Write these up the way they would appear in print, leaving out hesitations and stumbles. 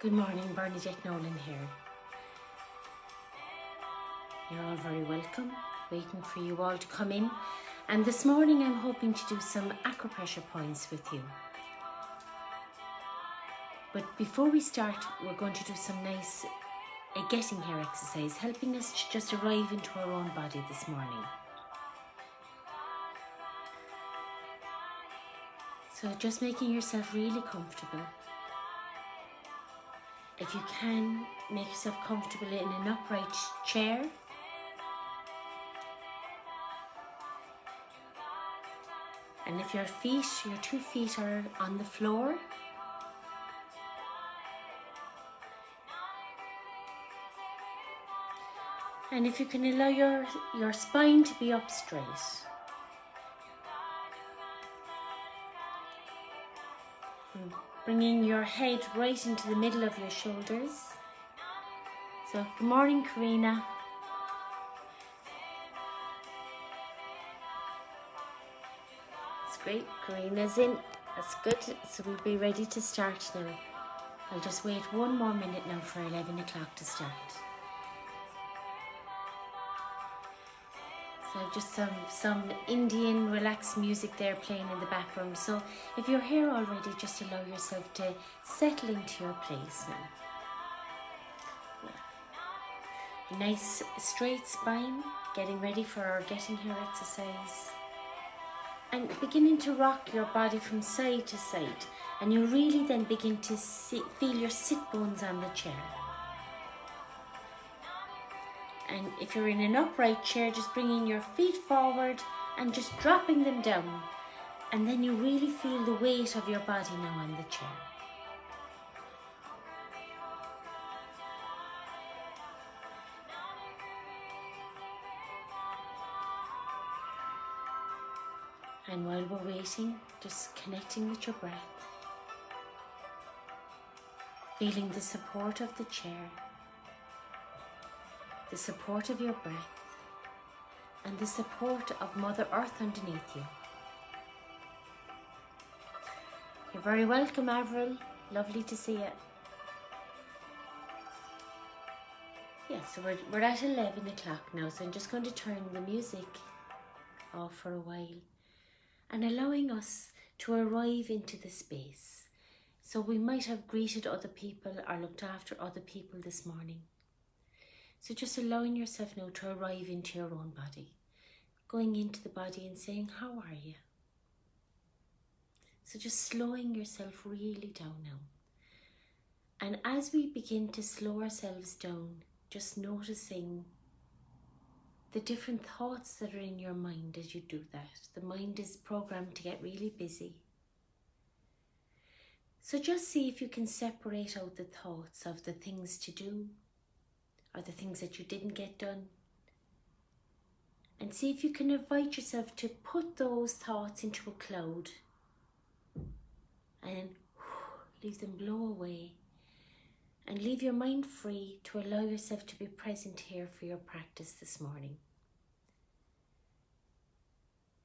Good morning, Bernadette Nolan here. You're all very welcome, waiting for you all to come in. And this morning I'm hoping to do some acupressure points with you. But before we start, we're going to do some nice getting here exercise, helping us to just arrive into our own body this morning. So just making yourself really comfortable. If you can, make yourself comfortable in an upright chair. And if your 2 feet are on the floor, and if you can allow your spine to be up straight. Bringing your head right into the middle of your shoulders. So, good morning, Karina. That's great, Karina's in. That's good. So we'll be ready to start now. I'll just wait 1 more minute now for 11 o'clock to start. So just some Indian relaxed music there playing in the background. So if you're here already, just allow yourself to settle into your place now. A nice straight spine, getting ready for our getting here exercise. And beginning to rock your body from side to side. And you'll really then begin to feel your sit bones on the chair. And if you're in an upright chair, just bringing your feet forward and just dropping them down. And then you really feel the weight of your body now on the chair. And while we're waiting, just connecting with your breath. Feeling the support of the chair. The support of your breath, and the support of Mother Earth underneath you. You're very welcome, Avril. Lovely to see you. Yeah, so we're at 11 o'clock now, so I'm just going to turn the music off for a while and allowing us to arrive into the space. So we might have greeted other people or looked after other people this morning. So just allowing yourself now to arrive into your own body, going into the body and saying, how are you? So just slowing yourself really down now. And as we begin to slow ourselves down, just noticing the different thoughts that are in your mind as you do that. The mind is programmed to get really busy. So just see if you can separate out the thoughts of the things to do, or the things that you didn't get done. And see if you can invite yourself to put those thoughts into a cloud and leave them blow away and leave your mind free to allow yourself to be present here for your practice this morning.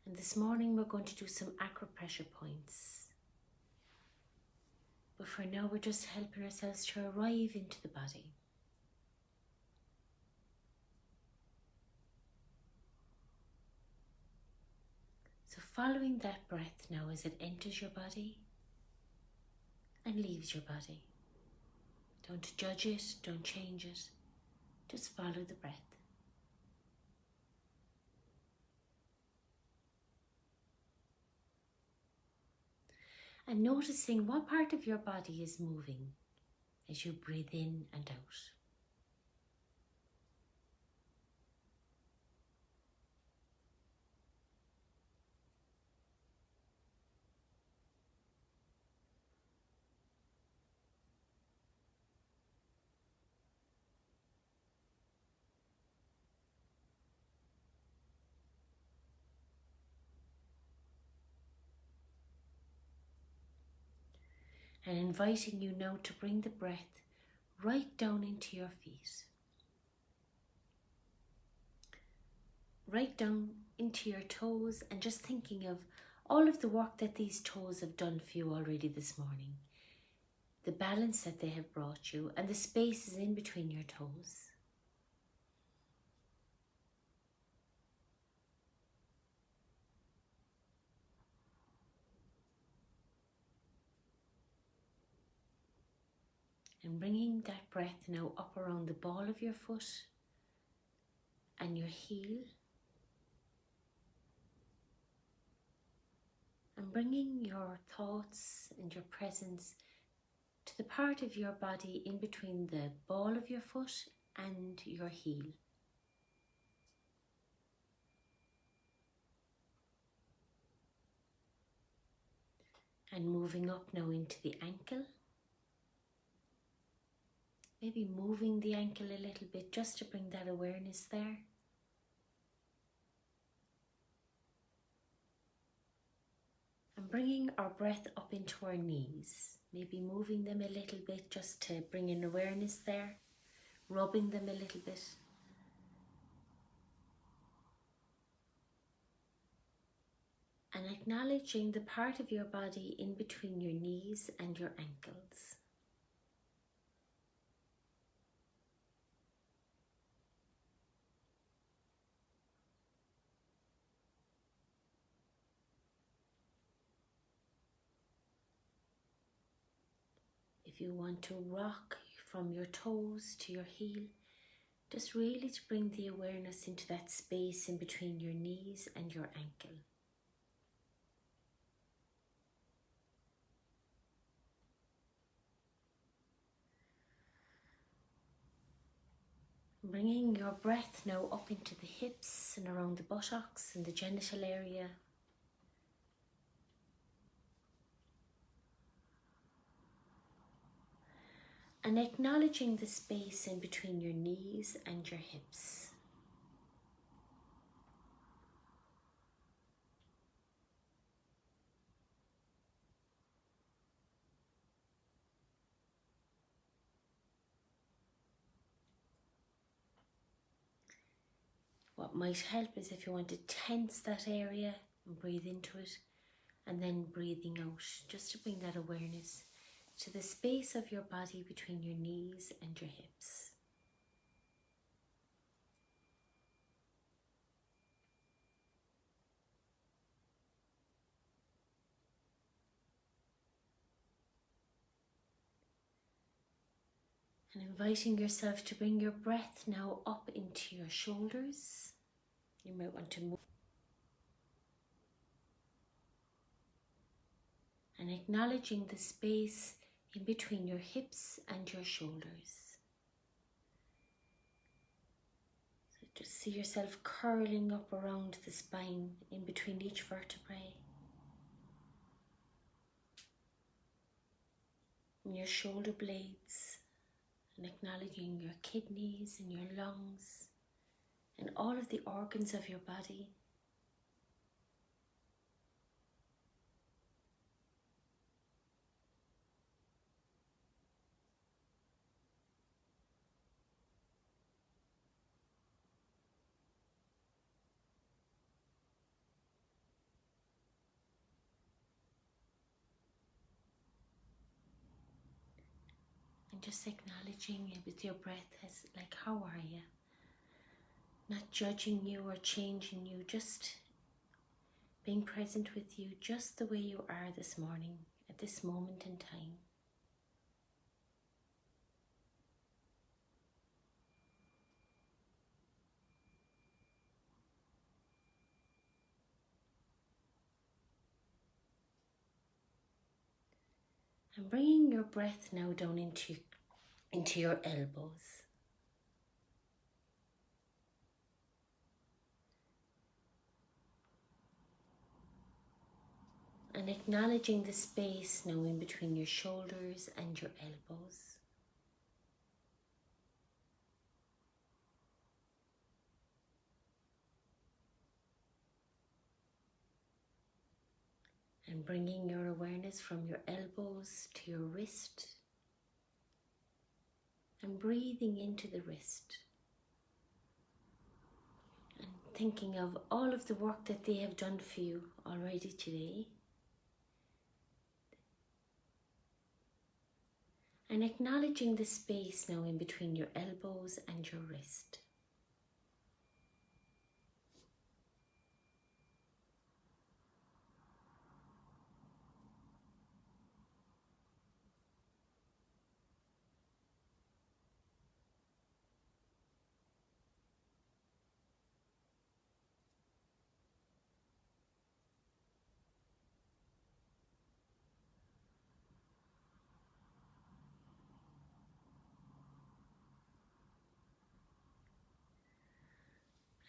And this morning we're going to do some acupressure points. But for now we're just helping ourselves to arrive into the body. So following that breath now as it enters your body and leaves your body. Don't judge it, don't change it, just follow the breath. And noticing what part of your body is moving as you breathe in and out. And inviting you now to bring the breath right down into your feet. Right down into your toes, and just thinking of all of the work that these toes have done for you already this morning. the balance that they have brought you, and the spaces in between your toes. And bringing that breath now up around the ball of your foot and your heel. And bringing your thoughts and your presence to the part of your body in between the ball of your foot and your heel. And moving up now into the ankle. Maybe moving the ankle a little bit just to bring that awareness there. And bringing our breath up into our knees. Maybe moving them a little bit just to bring an awareness there. Rubbing them a little bit. And acknowledging the part of your body in between your knees and your ankles. If you want to rock from your toes to your heel, just really to bring the awareness into that space in between your knees and your ankle. Bringing your breath now up into the hips and around the buttocks and the genital area. And acknowledging the space in between your knees and your hips. What might help is if you want to tense that area and breathe into it, and then breathing out, just to bring that awareness to the space of your body between your knees and your hips. And inviting yourself to bring your breath now up into your shoulders. You might want to move. And acknowledging the space in between your hips and your shoulders. So just see yourself curling up around the spine in between each vertebrae. And your shoulder blades. And acknowledging your kidneys and your lungs and all of the organs of your body. And just acknowledging it with your breath as like, how are you? Not judging you or changing you, just being present with you just the way you are this morning, at this moment in time. And bringing your breath now down into your elbows. And acknowledging the space now in between your shoulders and your elbows. And bringing your awareness from your elbows to your wrist. And breathing into the wrist. And thinking of all of the work that they have done for you already today. And acknowledging the space now in between your elbows and your wrist.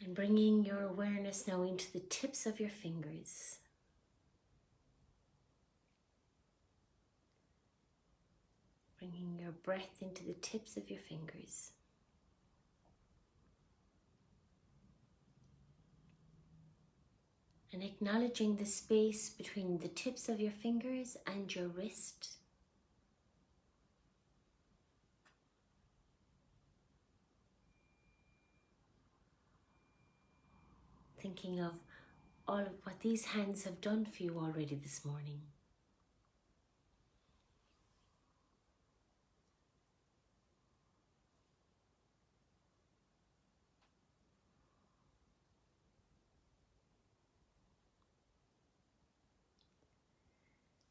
And bringing your awareness now into the tips of your fingers. Bringing your breath into the tips of your fingers. And acknowledging the space between the tips of your fingers and your wrist. Thinking of all of what these hands have done for you already this morning.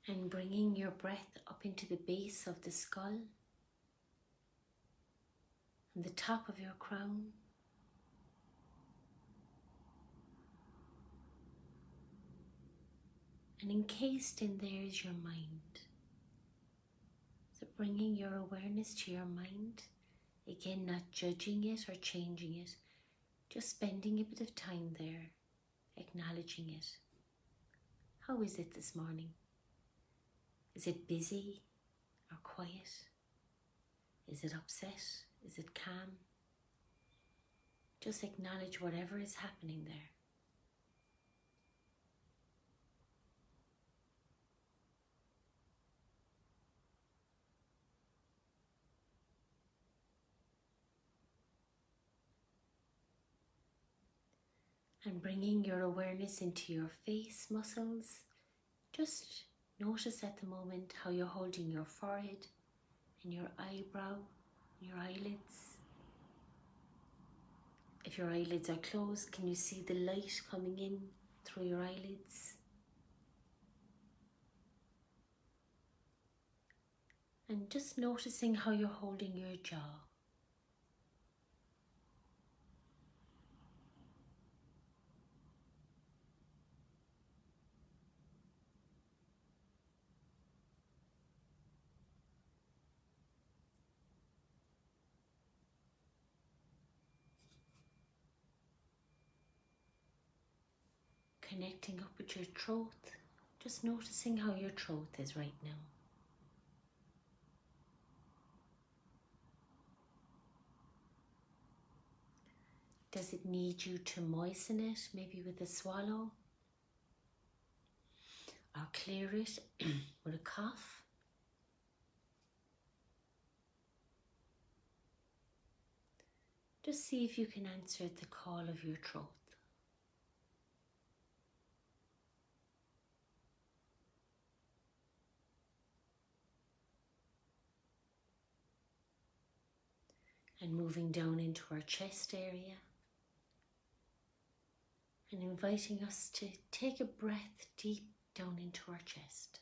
And bringing your breath up into the base of the skull and the top of your crown. And encased in there is your mind. So bringing your awareness to your mind, again not judging it or changing it, just spending a bit of time there, acknowledging it. How is it this morning? Is it busy or quiet? Is it upset? Is it calm? Just acknowledge whatever is happening there. And bringing your awareness into your face muscles, just notice at the moment how you're holding your forehead and your eyebrow, your eyelids. If your eyelids are closed, can you see the light coming in through your eyelids? And just noticing how you're holding your jaw. Connecting up with your throat, just noticing how your throat is right now. Does it need you to moisten it, maybe with a swallow? Or clear it with a cough? Just see if you can answer the call of your throat. And moving down into our chest area. And inviting us to take a breath deep down into our chest.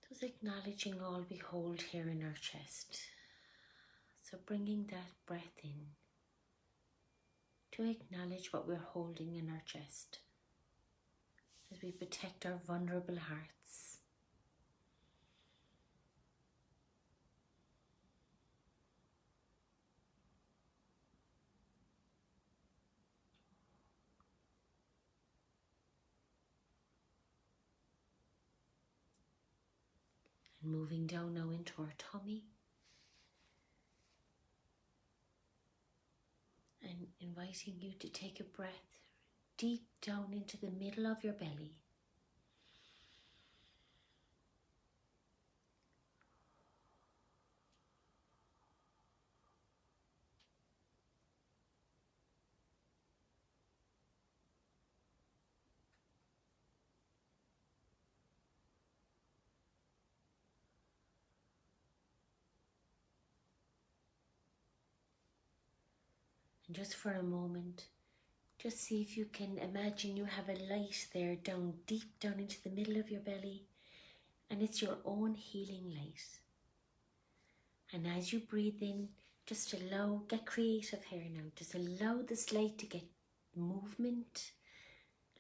Just acknowledging all we hold here in our chest. So bringing that breath in to acknowledge what we're holding in our chest as we protect our vulnerable hearts. And moving down now into our tummy. And inviting you to take a breath deep down into the middle of your belly. And just for a moment, just see if you can imagine you have a light there down deep down into the middle of your belly, and it's your own healing light. And as you breathe in, just allow, get creative here now, just allow this light to get movement,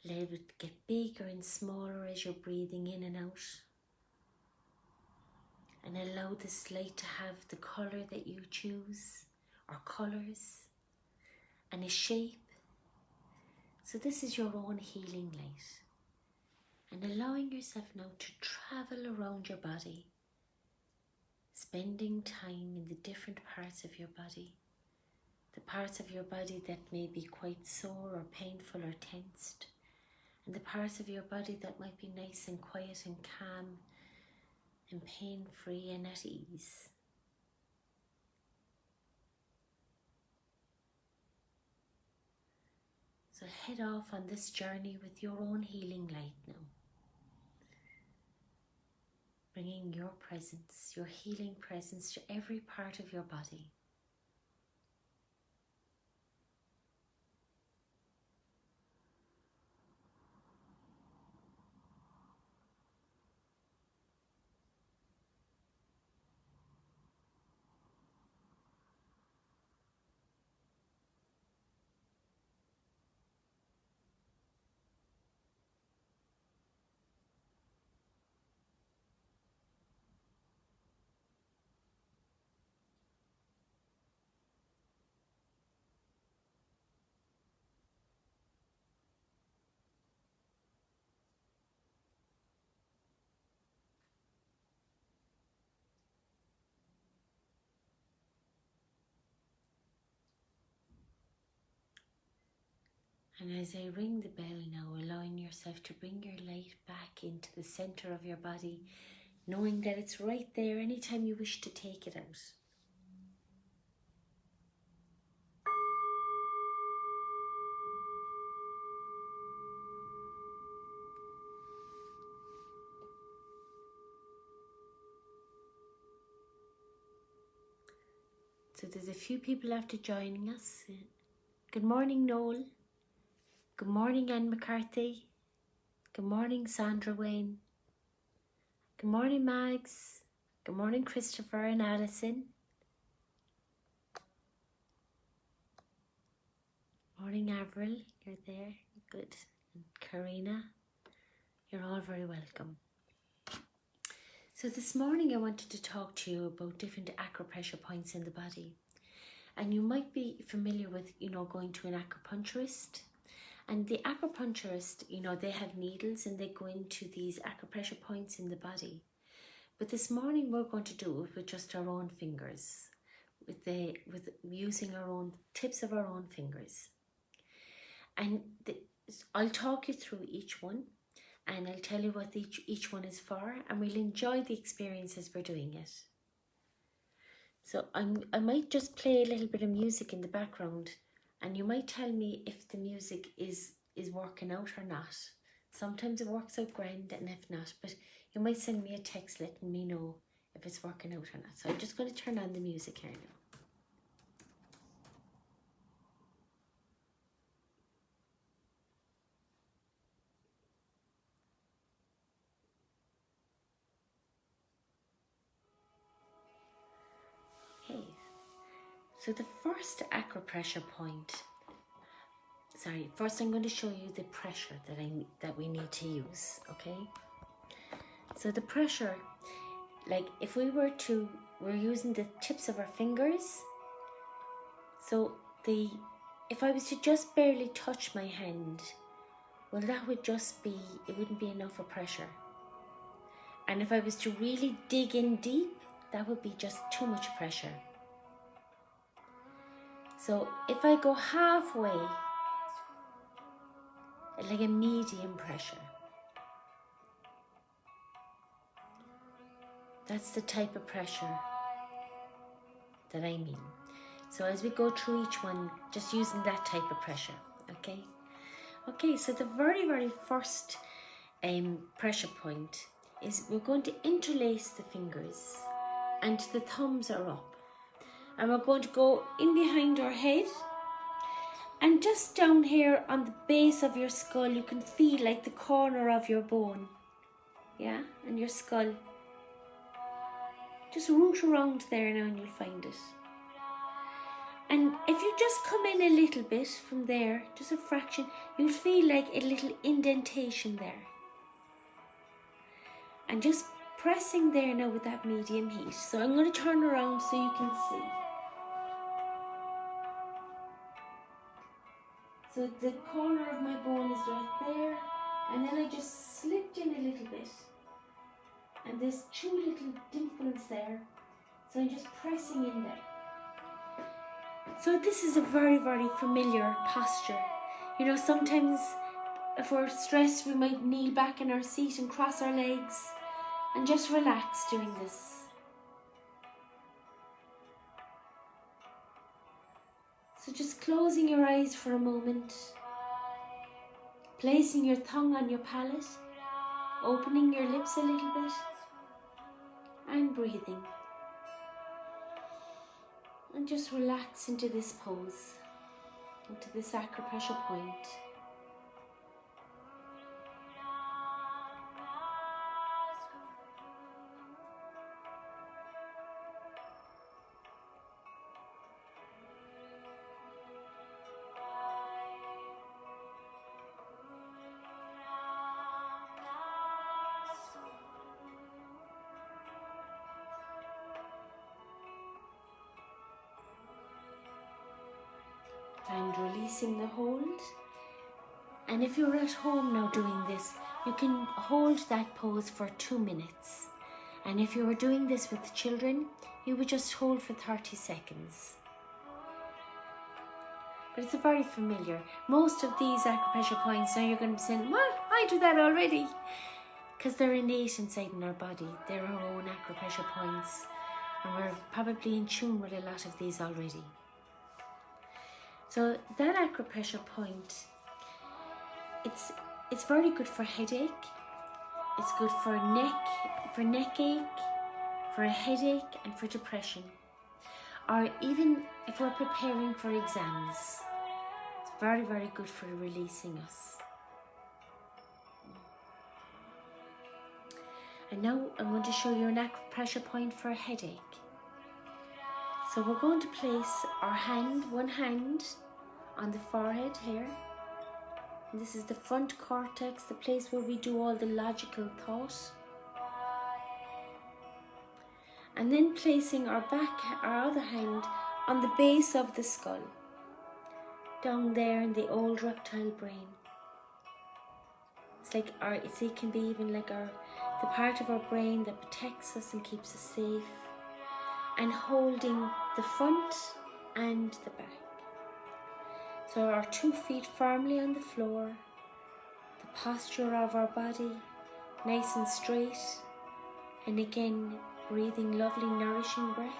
let it get bigger and smaller as you're breathing in and out. And allow this light to have the colour that you choose, or colours, and a shape. So this is your own healing light. And allowing yourself now to travel around your body, spending time in the different parts of your body. The parts of your body that may be quite sore or painful or tensed. And the parts of your body that might be nice and quiet and calm and pain-free and at ease. So head off on this journey with your own healing light now. Bringing your presence, your healing presence to every part of your body. And as I ring the bell now, allowing yourself to bring your light back into the center of your body, knowing that it's right there anytime you wish to take it out. So there's a few people after joining us. Good morning, Noel. Good morning, Anne McCarthy. Good morning, Sandra Wayne. Good morning, Mags. Good morning, Christopher and Alison. Morning, Avril. You're there. Good. And Karina. You're all very welcome. So this morning I wanted to talk to you about different acupressure points in the body. And you might be familiar with, going to an acupuncturist. And the acupuncturist, they have needles and they go into these acupressure points in the body. But this morning we're going to do it with just our own fingers, with using our own tips of our own fingers. And I'll talk you through each one, and I'll tell you what each one is for, and we'll enjoy the experience as we're doing it. So I might just play a little bit of music in the background, and you might tell me if the music is working out or not. Sometimes it works out grand, and if not, but you might send me a text letting me know if it's working out or not. So I'm just going to turn on the music here now. Okay, so the first acupressure point, first I'm going to show you the pressure that we need to use, okay? So the pressure, like if we're using the tips of our fingers, so if I was to just barely touch my hand, well that would just be, it wouldn't be enough of pressure. And if I was to really dig in deep, that would be just too much pressure. So if I go halfway, like a medium pressure, that's the type of pressure that I mean. So as we go through each one, just using that type of pressure, okay? Okay, so the very, very first pressure point is we're going to interlace the fingers and the thumbs are up. And we're going to go in behind our head And just down here on the base of your skull, you can feel like the corner of your bone. Yeah, and your skull. Just root around there now and you'll find it. And if you just come in a little bit from there, just a fraction, you'll feel like a little indentation there. And just pressing there now with that medium heat. So I'm going to turn around so you can see. So the corner of my bone is right there, and then I just slipped in a little bit, and there's two little dimples there, so I'm just pressing in there. So this is a very, very familiar posture. You know, sometimes if we're stressed, we might kneel back in our seat and cross our legs and just relax doing this. So just closing your eyes for a moment, placing your tongue on your palate, opening your lips a little bit, and breathing. And just relax into this pose, into this acupressure point. And releasing the hold. And if you're at home now doing this, you can hold that pose for 2 minutes. And if you were doing this with children, you would just hold for 30 seconds. But it's very familiar. Most of these acupressure points, now you're going to be saying, well, I do that already. Because they're innate inside in our body. They're our own acupressure points. And we're probably in tune with a lot of these already. So that acupressure point, it's very good for headache. It's good for neck ache, for a headache, and for depression. Or even if we're preparing for exams, it's very, very good for releasing us. And now I'm going to show you an acupressure point for a headache. So we're going to place our one hand on the forehead here. And this is the front cortex, the place where we do all the logical thought. And then placing our other hand on the base of the skull, down there in the old reptile brain. It's like it can be even like the part of our brain that protects us and keeps us safe. And holding the front and the back. So our 2 feet firmly on the floor, the posture of our body nice and straight, and again breathing lovely nourishing breaths.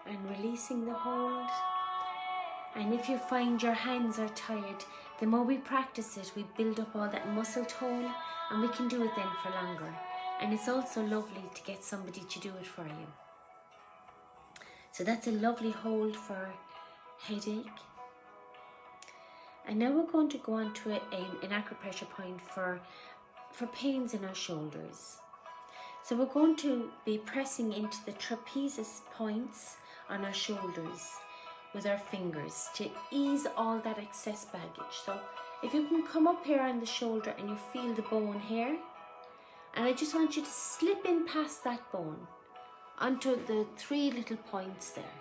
And releasing the hold. And if you find your hands are tired, the more we practice it, we build up all that muscle tone, and we can do it then for longer. And it's also lovely to get somebody to do it for you. So that's a lovely hold for headache. And now we're going to go on to an acupressure point for pains in our shoulders. So we're going to be pressing into the trapezius points on our shoulders with our fingers to ease all that excess baggage. So if you can come up here on the shoulder and you feel the bone here, and I just want you to slip in past that bone onto the 3 little points there.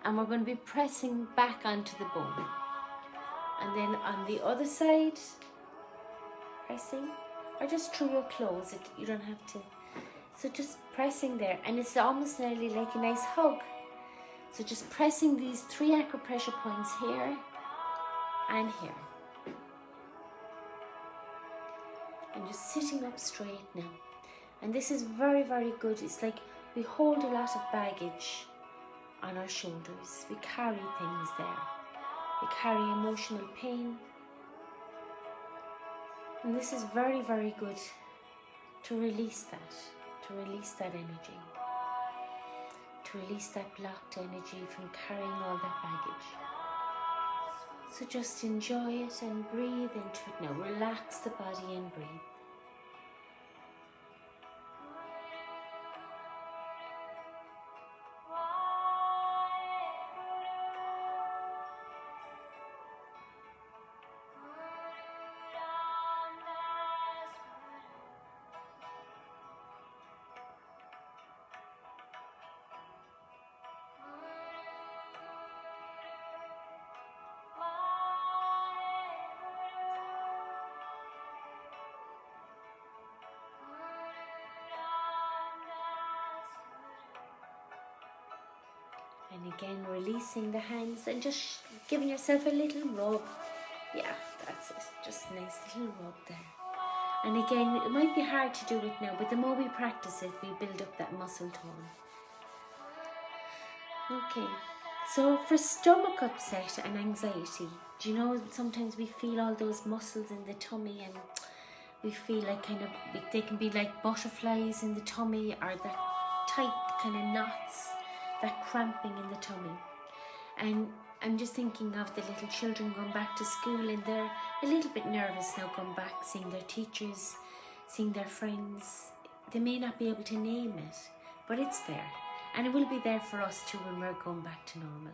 And we're going to be pressing back onto the bone. And then on the other side, pressing, or just through your clothes, you don't have to. So just pressing there, and it's almost nearly like a nice hug. So just pressing these 3 acupressure points here and here. And just sitting up straight now. And this is very, very good. It's like we hold a lot of baggage on our shoulders. We carry things there. We carry emotional pain. And this is very, very good to release that energy. To release that blocked energy from carrying all that baggage. So just enjoy it and breathe into it now. Relax the body and breathe. And again, releasing the hands and just giving yourself a little rub. Yeah, that's it. Just a nice little rub there. And again, it might be hard to do it now, but the more we practice it, we build up that muscle tone. Okay, so for stomach upset and anxiety, do you know sometimes we feel all those muscles in the tummy and we feel like they can be like butterflies in the tummy, or that tight kind of knots, that cramping in the tummy. And I'm just thinking of the little children going back to school, and they're a little bit nervous now going back, seeing their teachers, seeing their friends. They may not be able to name it, but it's there. And it will be there for us too when we're going back to normal.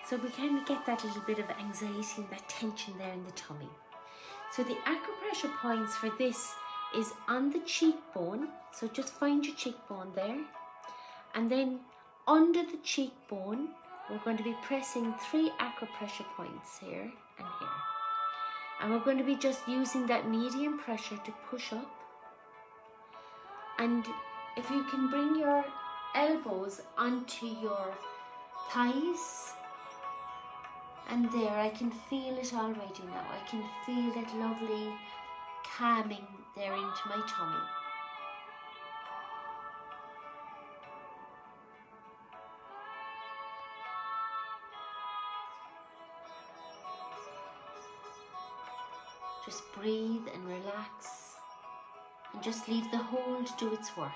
So we kind of get that little bit of anxiety and that tension there in the tummy. So the acupressure points for this is on the cheekbone. So just find your cheekbone there. And then under the cheekbone, we're going to be pressing 3 acupressure points here and here. And we're going to be just using that medium pressure to push up. And if you can bring your elbows onto your thighs, and there, I can feel it already now. I can feel that lovely calming there into my tummy. Just breathe and relax, and just leave the hold do its work.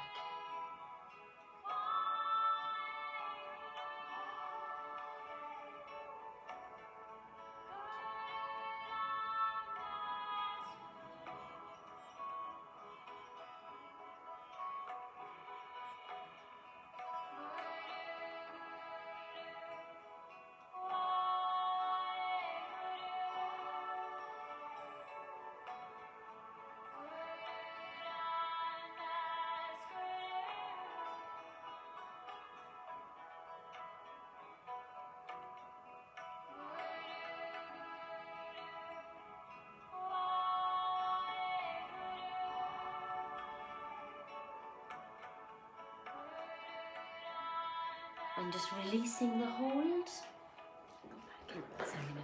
And just releasing the hold. Sorry now.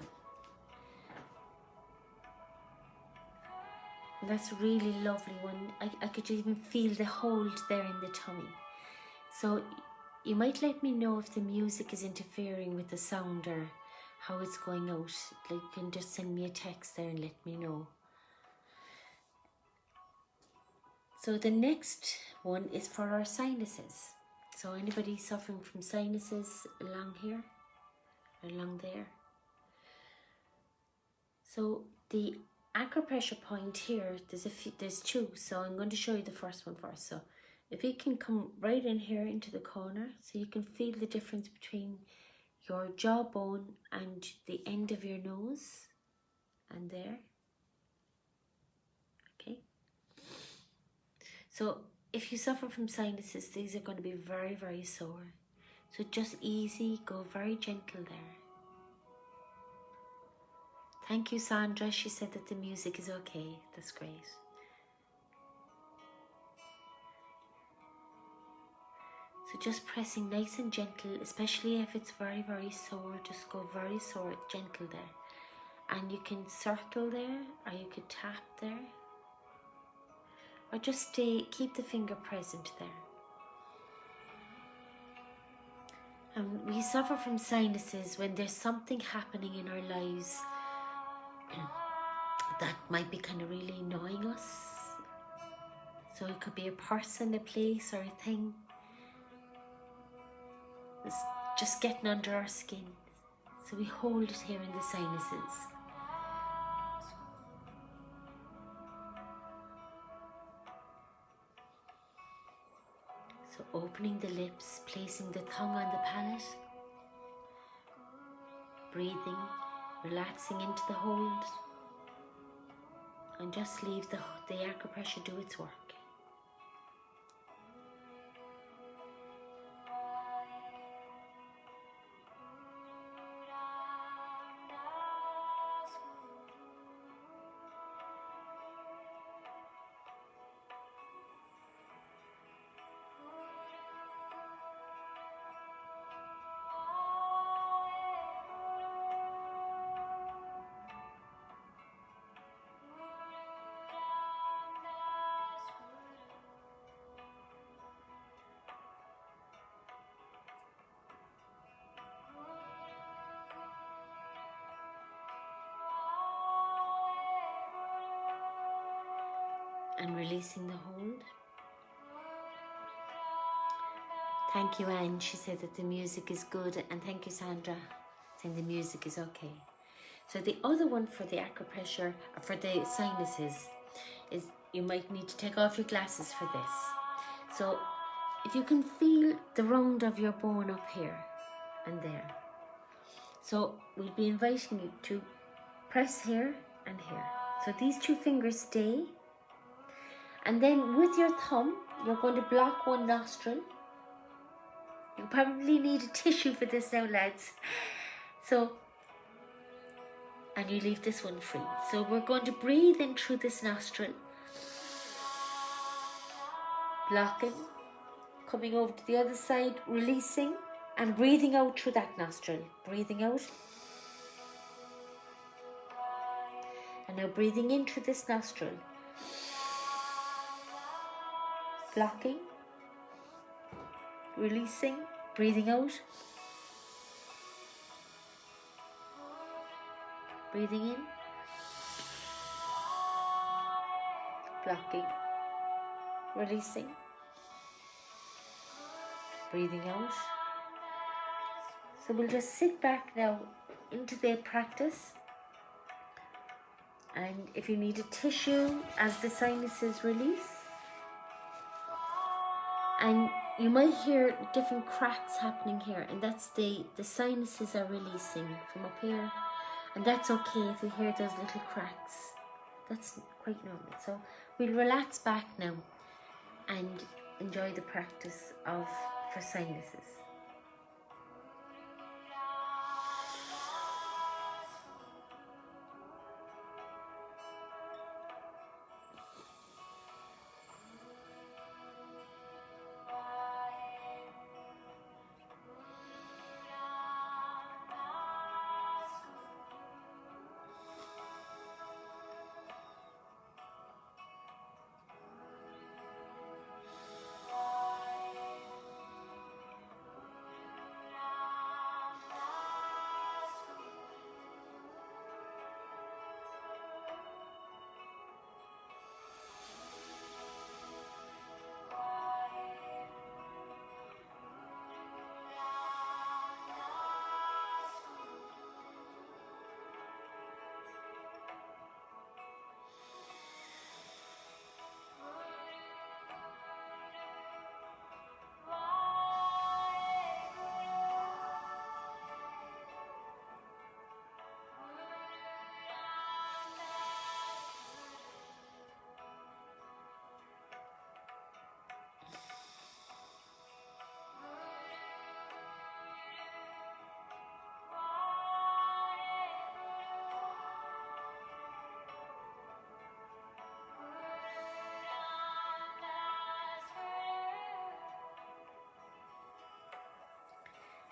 And that's a really lovely one. I could even feel the hold there in the tummy. So you might let me know if the music is interfering with the sound or how it's going out. Like, you can just send me a text there and let me know. So the next one is for our sinuses. So anybody suffering from sinuses along here, along there. So the acupressure point here, there's 2. So I'm going to show you the first one first. So if you can come right in here into the corner, so you can feel the difference between your jawbone and the end of your nose, and there. Okay. So if you suffer from sinuses, these are going to be very, very sore. So just easy, go very gentle there. Thank you, Sandra. She said that the music is okay. That's great. So So just pressing nice and gentle, especially if it's very, very sore, just go very sore, gentle there. And you can circle there, or you could tap there, or just keep the finger present there. And we suffer from sinuses when there's something happening in our lives that might be kind of really annoying us. So it could be a person, a place, or a thing. It's just getting under our skin. So we hold it here in the sinuses. So opening the lips, placing the tongue on the palate, breathing, relaxing into the hold, and just leave the acupressure do its work. And releasing the hold. Thank you, Anne. She said that the music is good. And thank you, Sandra, saying the music is okay. So the other one for the acupressure, for the sinuses, is you might need to take off your glasses for this. So if you can feel the round of your bone up here and there. So we'll be inviting you to press here and here. So these two fingers stay. And then with your thumb, you're going to block one nostril. You probably need a tissue for this now, lads. So, and you leave this one free. So we're going to breathe in through this nostril. Blocking, coming over to the other side, releasing, and breathing out through that nostril. Breathing out. And now breathing in through this nostril. Blocking, releasing, breathing out, breathing in, blocking, releasing, breathing out. So we'll just sit back now into the practice, and if you need a tissue as the sinuses release, and you might hear different cracks happening here, and that's the sinuses are releasing from up here, and that's okay if you hear those little cracks. That's quite normal. So we'll relax back now and enjoy the practice for sinuses.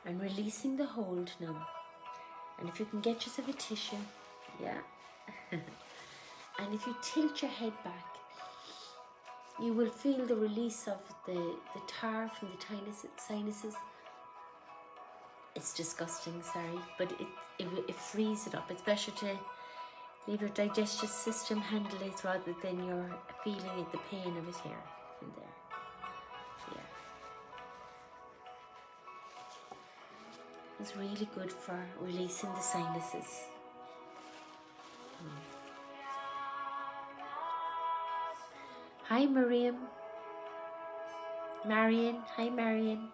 and releasing the hold now. And if you can get yourself a tissue, yeah. And if you tilt your head back, you will feel the release of the tar from the sinuses. It's disgusting, sorry, but it frees it up. It's better to leave your digestive system handle it rather than you're feeling it, the pain of it here and there. Yeah. It's really good for releasing the sinuses. Hi Mariam. Marion. Hi Marion.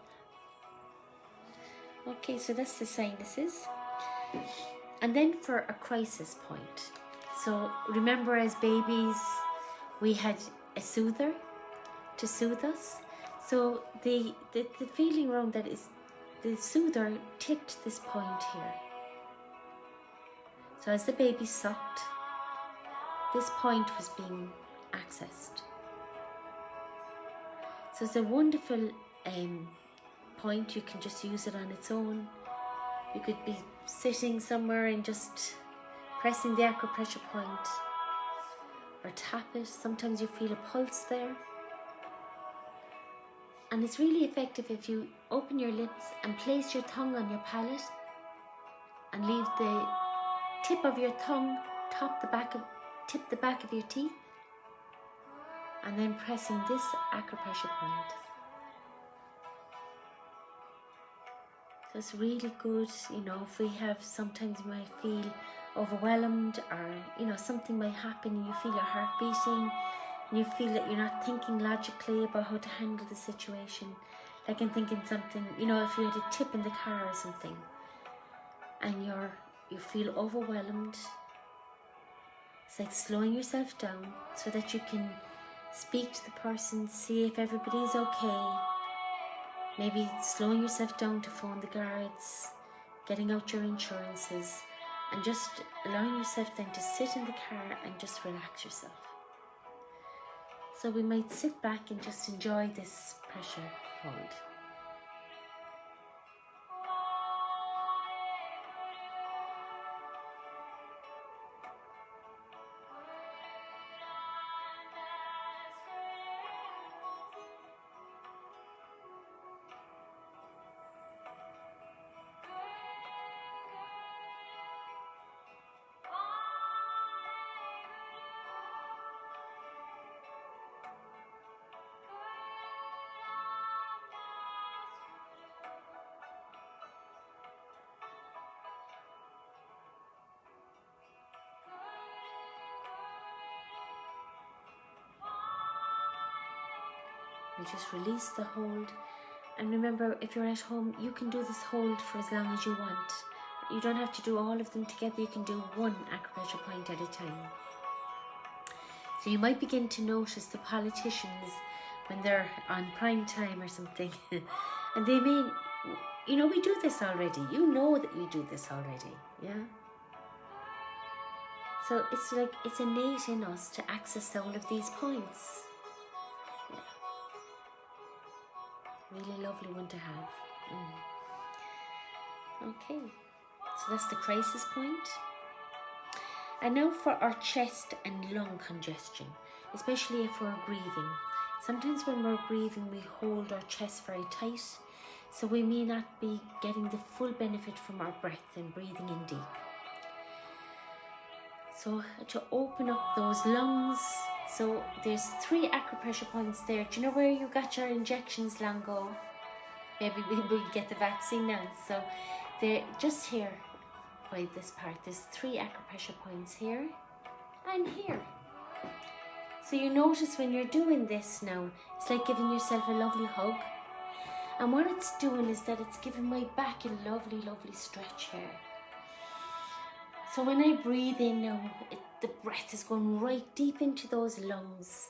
Okay, so that's the sinuses. And then for a crisis point. So remember, as babies, we had a soother to soothe us. So the feeling around that is the soother tipped this point here. So as the baby sucked, this point was being accessed. So it's a wonderful point. You can just use it on its own. You could be sitting somewhere and just pressing the acupressure point or tap it. Sometimes you feel a pulse there. And it's really effective if you open your lips and place your tongue on your palate and leave the tip of your tongue tip the back of your teeth, and then pressing this acupressure point. So it's really good, you know, if we have, sometimes you might feel overwhelmed, or, you know, something might happen and you feel your heart beating and you feel that you're not thinking logically about how to handle the situation. Like I'm thinking something, you know, if you had a tip in the car or something and you feel overwhelmed, it's like slowing yourself down so that you can speak to the person, see if everybody's okay. Maybe slowing yourself down to phone the guards, getting out your insurances, and just allowing yourself then to sit in the car and just relax yourself. So we might sit back and just enjoy this pressure hold. You just release the hold, and remember, if you're at home, you can do this hold for as long as you want. You don't have to do all of them together. You can do one acupressure point at a time. So you might begin to notice the politicians when they're on prime time or something, and they may, you know, we do this already. You know that we do this already, yeah? So it's like, it's innate in us to access all of these points. Really lovely one to have. Okay, so that's the crisis point. And now for our chest and lung congestion, especially if we're grieving. Sometimes when we're grieving, we hold our chest very tight, so we may not be getting the full benefit from our breath and breathing in deep. So to open up those lungs, so there's 3 acupressure points there. Do you know where you got your injections long ago? Maybe we will get the vaccine now. So they're just here by this part. There's 3 acupressure points here and here. So you notice when you're doing this now, it's like giving yourself a lovely hug. And what it's doing is that it's giving my back a lovely, lovely stretch here. So when I breathe in now, the breath is going right deep into those lungs,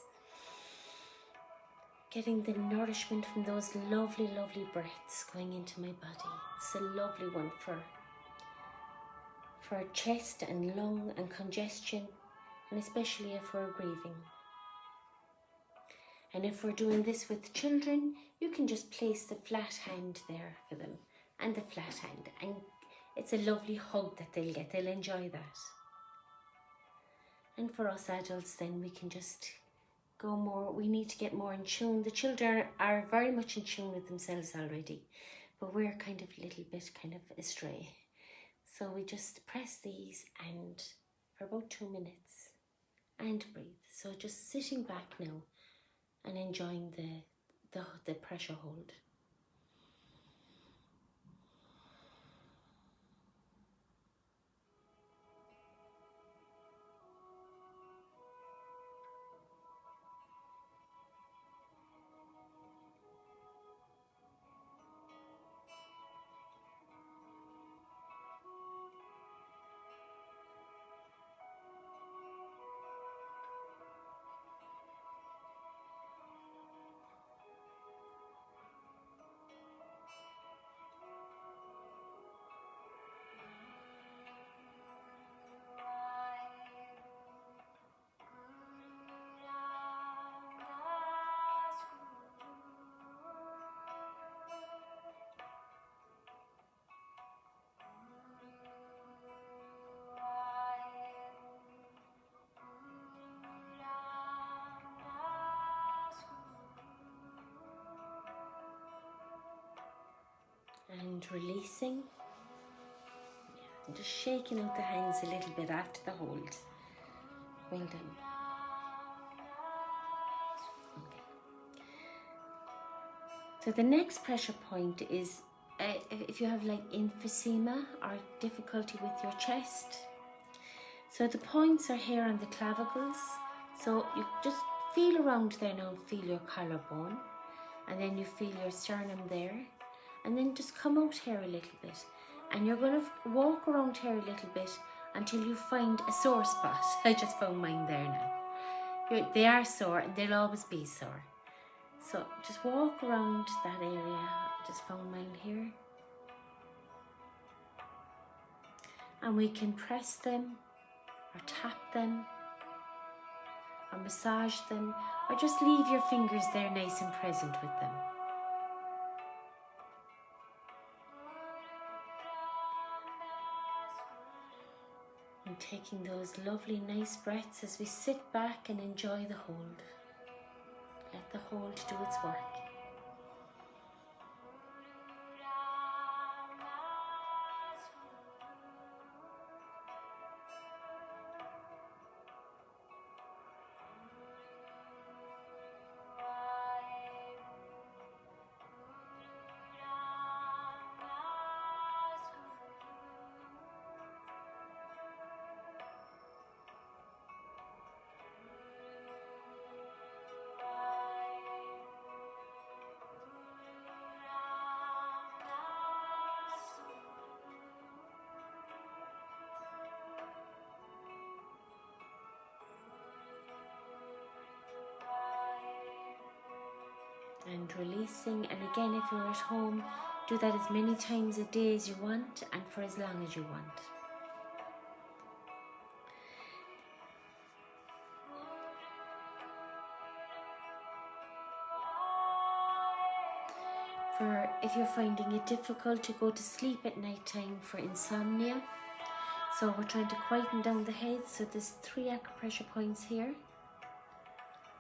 getting the nourishment from those lovely, lovely breaths going into my body. It's a lovely one for chest and lung and congestion, and especially if we're grieving. And if we're doing this with children, you can just place the flat hand there for them, and the flat hand. And it's a lovely hug that they'll get. They'll enjoy that. And for us adults then, we can just go more, we need to get more in tune. The children are very much in tune with themselves already, but we're kind of a little bit kind of astray. So we just press these and for about 2 minutes and breathe. So just sitting back now and enjoying the pressure hold. And releasing. And just shaking out the hands a little bit after the hold. Well done. Okay. So the next pressure point is if you have like emphysema or difficulty with your chest. So the points are here on the clavicles. So you just feel around there now, feel your collarbone, and then you feel your sternum there, and then just come out here a little bit. And you're going to walk around here a little bit until you find a sore spot. I just found mine there now. They are sore and they'll always be sore. So just walk around that area. I just found mine here. And we can press them or tap them or massage them, or just leave your fingers there nice and present with them. And taking those lovely nice breaths as we sit back and enjoy the hold. Let the hold do its work. And releasing, and again, if you're at home, do that as many times a day as you want and for as long as you want. For if you're finding it difficult to go to sleep at night time for insomnia, so we're trying to quieten down the head, so there's 3 acupressure points here.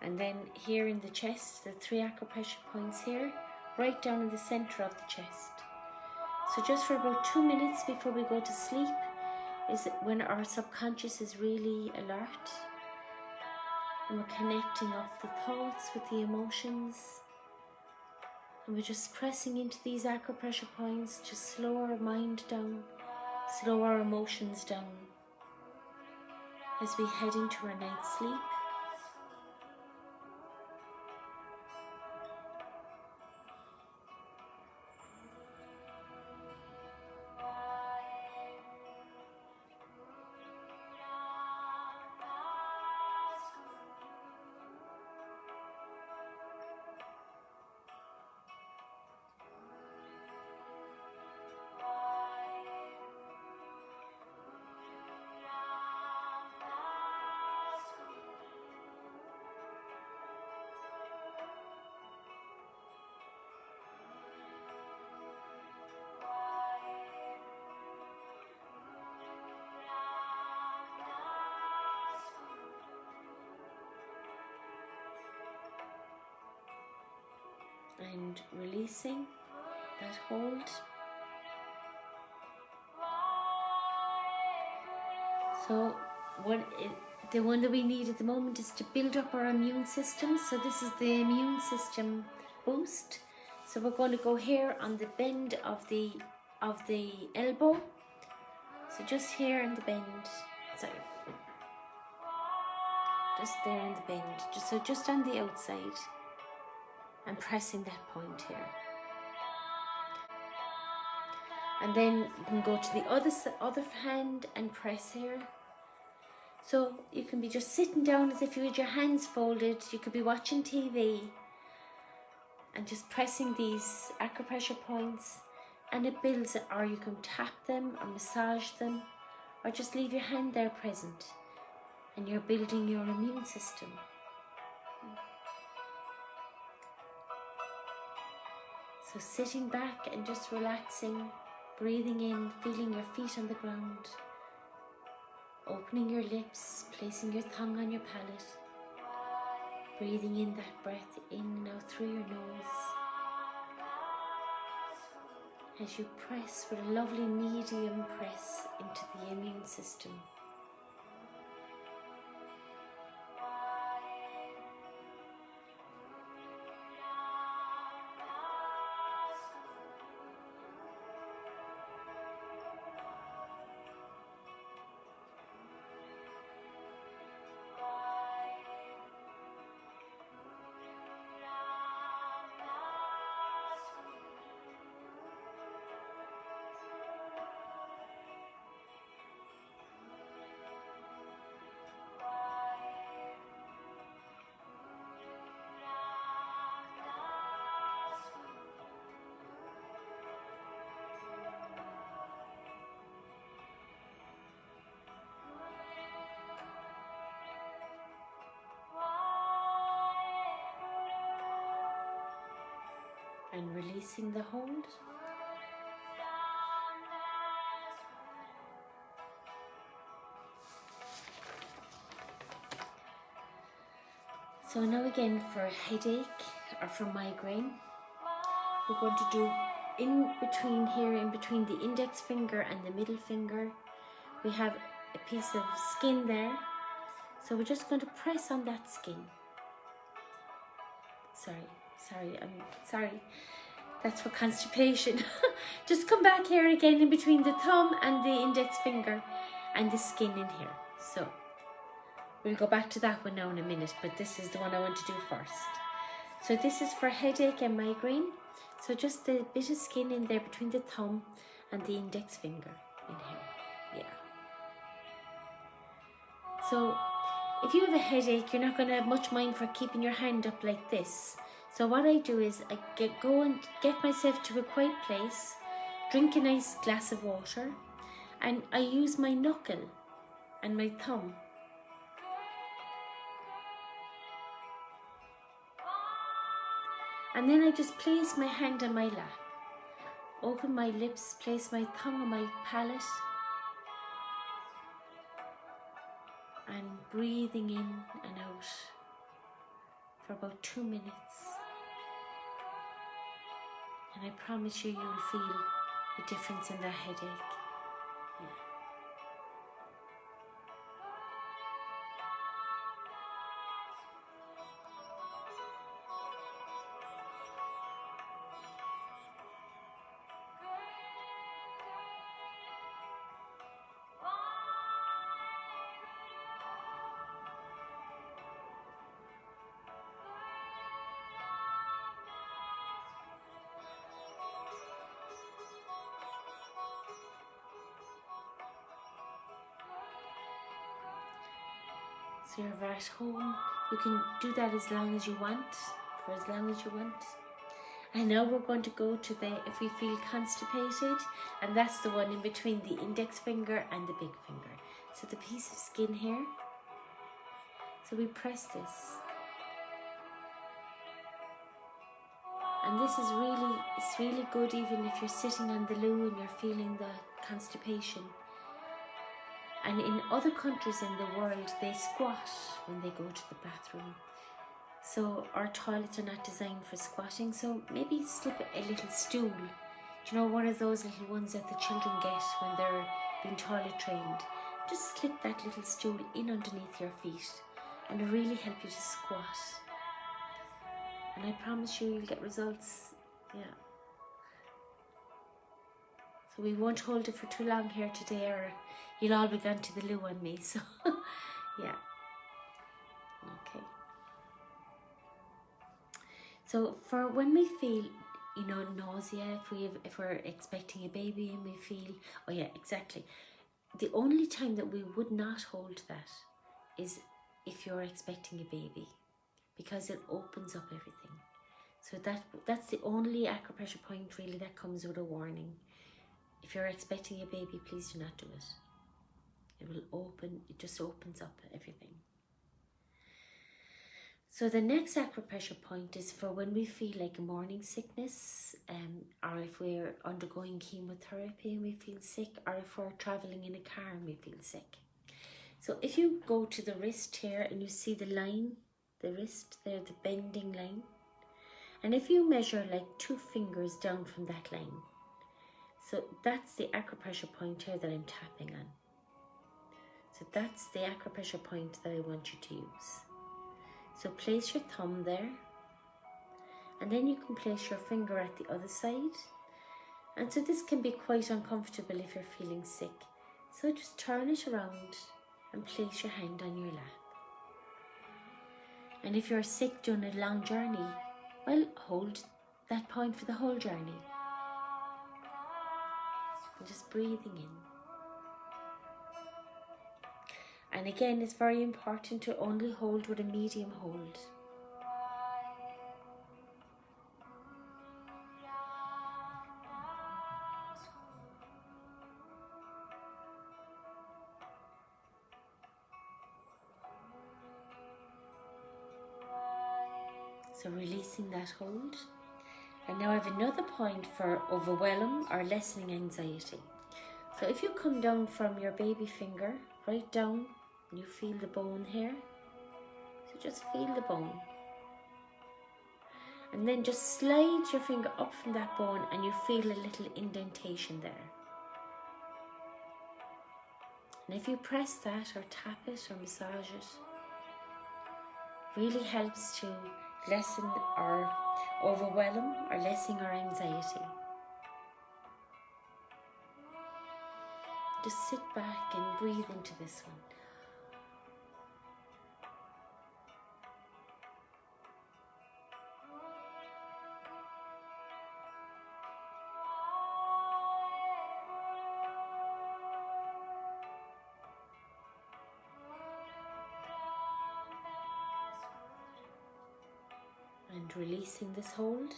And then here in the chest, the 3 acupressure points here, right down in the center of the chest. So just for about 2 minutes before we go to sleep is when our subconscious is really alert. And we're connecting up the thoughts with the emotions. And we're just pressing into these acupressure points to slow our mind down, slow our emotions down as we head into our night's sleep. and releasing that hold. So the one that we need at the moment is to build up our immune system. So this is the immune system boost. So we're going to go here on the bend of the elbow. So just here in the bend, sorry, just there in the bend, just on the outside, and pressing that point here. And then you can go to the other hand and press here. So you can be just sitting down as if you had your hands folded. You could be watching TV and just pressing these acupressure points, and it builds it. Or you can tap them or massage them, or just leave your hand there present, and you're building your immune system. So sitting back and just relaxing, breathing in, feeling your feet on the ground, opening your lips, placing your tongue on your palate, breathing in that breath in now through your nose, as you press with a lovely medium press into the immune system. And releasing the hold. So now again, for a headache or for migraine, we're going to do in between the index finger and the middle finger, we have a piece of skin there. So we're just going to press on that skin. Sorry, that's for constipation. Just come back here again in between the thumb and the index finger and the skin in here. So we'll go back to that one now in a minute, but this is the one I want to do first. So this is for headache and migraine. So just the bit of skin in there between the thumb and the index finger in here. Yeah. So if you have a headache, you're not going to have much mind for keeping your hand up like this. So what I do is I go and get myself to a quiet place, drink a nice glass of water, and I use my knuckle and my thumb. And then I just place my hand on my lap, open my lips, place my tongue on my palate, and breathing in and out for about 2 minutes. And I promise you, you will feel a difference in that headache. Yeah. So you're at home, you can do that as long as you want, for as long as you want. And now we're going to go to the, if we feel constipated, and that's the one in between the index finger and the big finger. So the piece of skin here, so we press this. And this is it's really good even if you're sitting on the loo and you're feeling the constipation. And in other countries in the world, they squat when they go to the bathroom. So our toilets are not designed for squatting, so maybe slip a little stool. Do you know, one of those little ones that the children get when they're being toilet trained? Just slip that little stool in underneath your feet and it'll really help you to squat. And I promise you, you'll get results. Yeah. So we won't hold it for too long here today, or you'll all be gone to the loo on me. So yeah. Okay. So for when we feel, you know, nausea, if we're expecting a baby and we feel, oh yeah, exactly. The only time that we would not hold that is if you're expecting a baby, because it opens up everything. So that's the only acupressure point really that comes with a warning. If you're expecting a baby, please do not do it. It will open, it just opens up everything. So the next acupressure point is for when we feel like a morning sickness, or if we're undergoing chemotherapy and we feel sick, or if we're traveling in a car and we feel sick. So if you go to the wrist here and you see the line, the wrist there, the bending line, and if you measure like 2 fingers down from that line, so that's the acupressure point here that I'm tapping on. So that's the acupressure point that I want you to use. So place your thumb there, and then you can place your finger at the other side. And so this can be quite uncomfortable if you're feeling sick. So just turn it around and place your hand on your lap. And if you're sick doing a long journey, well, hold that point for the whole journey. And just breathing in. And again, it's very important to only hold with a medium hold. So releasing that hold. And now I have another point for overwhelm or lessening anxiety. So if you come down from your baby finger, right down, and you feel the bone here. So just feel the bone. And then just slide your finger up from that bone and you feel a little indentation there. And if you press that or tap it or massage it, really helps to lessen our overwhelm or lessen our anxiety. Just sit back and breathe into this one. And releasing this hold.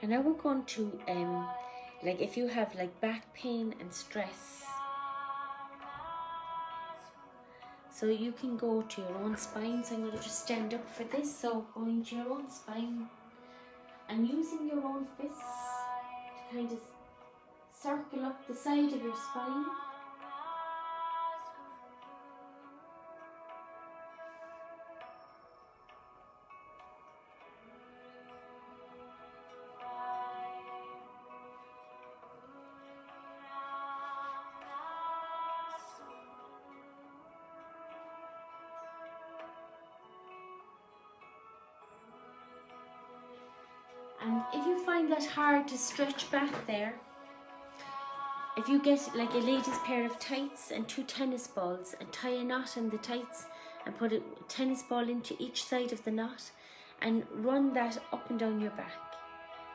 And now we're going to, like if you have like back pain and stress, so you can go to your own spine. So I'm going to just stand up for this. So going to your own spine and using your own fists to kind of circle up the side of your spine. And if you find that hard to stretch back there, if you get like a lady's pair of tights and 2 tennis balls and tie a knot in the tights and put a tennis ball into each side of the knot and run that up and down your back.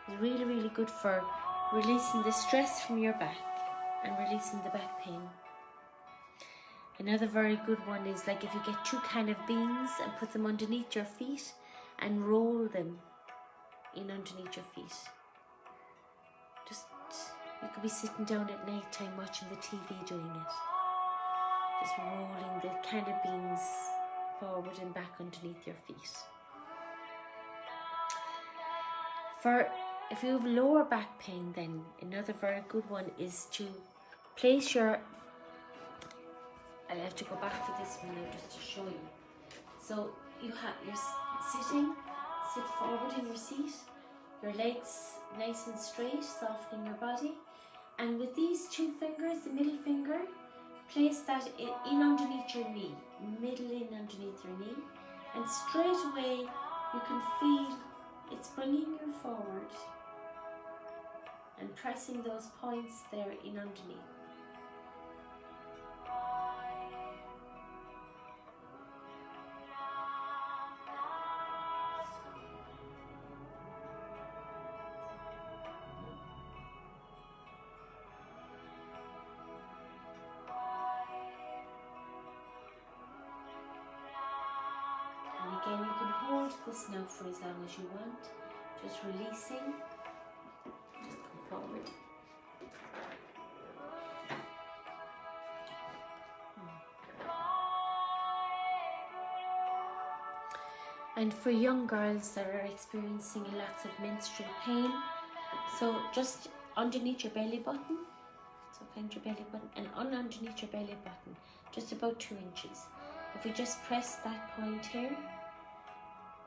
It's really, really good for releasing the stress from your back and releasing the back pain. Another very good one is like if you get 2 can of beans and put them underneath your feet and roll them in underneath your feet. Just, you could be sitting down at night time watching the TV doing it. Just rolling the can of beans forward and back underneath your feet. For if you have lower back pain, then another very good one is to place your, I have to go back for this one now just to show you. So you're sitting, sit forward in your seat, your legs nice and straight, softening your body. And with these two fingers, the middle finger, place that in underneath your knee, middle in underneath your knee. And straight away, you can feel it's bringing you forward and pressing those points there in underneath. And again, you can hold this now for as long as you want, just releasing. Just come forward. And for young girls that are experiencing lots of menstrual pain, so just underneath your belly button, so find your belly button, and underneath your belly button, just about 2 inches. If we just press that point here,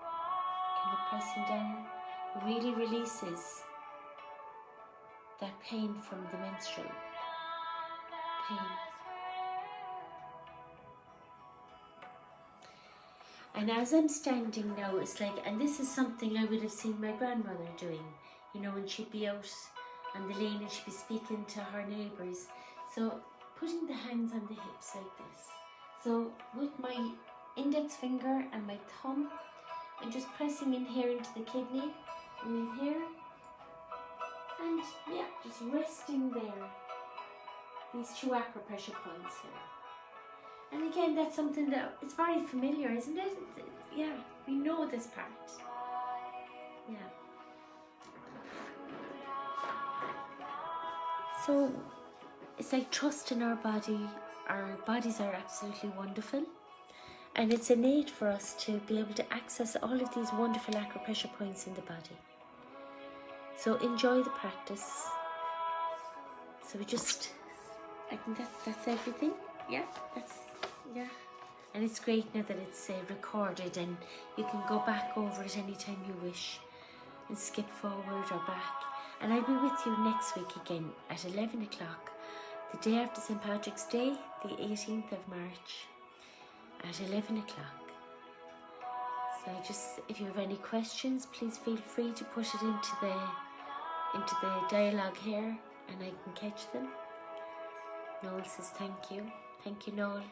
kind of pressing down, it really releases that pain from the menstrual pain. And as I'm standing now, it's like, and this is something I would have seen my grandmother doing, you know, when she'd be out on the lane and she'd be speaking to her neighbours. So putting the hands on the hips like this. So with my index finger and my thumb, I'm just pressing in here into the kidney, and in here, and yeah, just resting there. These 2 acupressure points here. And again, that's something that it's very familiar, isn't it? Yeah, we know this part. Yeah. So it's like trust in our body. Our bodies are absolutely wonderful. And it's innate for us to be able to access all of these wonderful acupressure points in the body. So enjoy the practice. So we just, I think that's everything. Yeah, yeah. And it's great now that it's recorded, and you can go back over it anytime you wish and skip forward or back. And I'll be with you next week again at 11 o'clock, the day after St. Patrick's Day, the 18th of March at 11 o'clock. So if you have any questions, please feel free to put it into the dialogue here, and I can catch them. Noel says thank you. Thank you, Noel.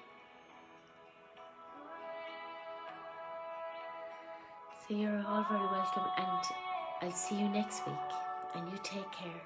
So you're all very welcome, and I'll see you next week, and you take care.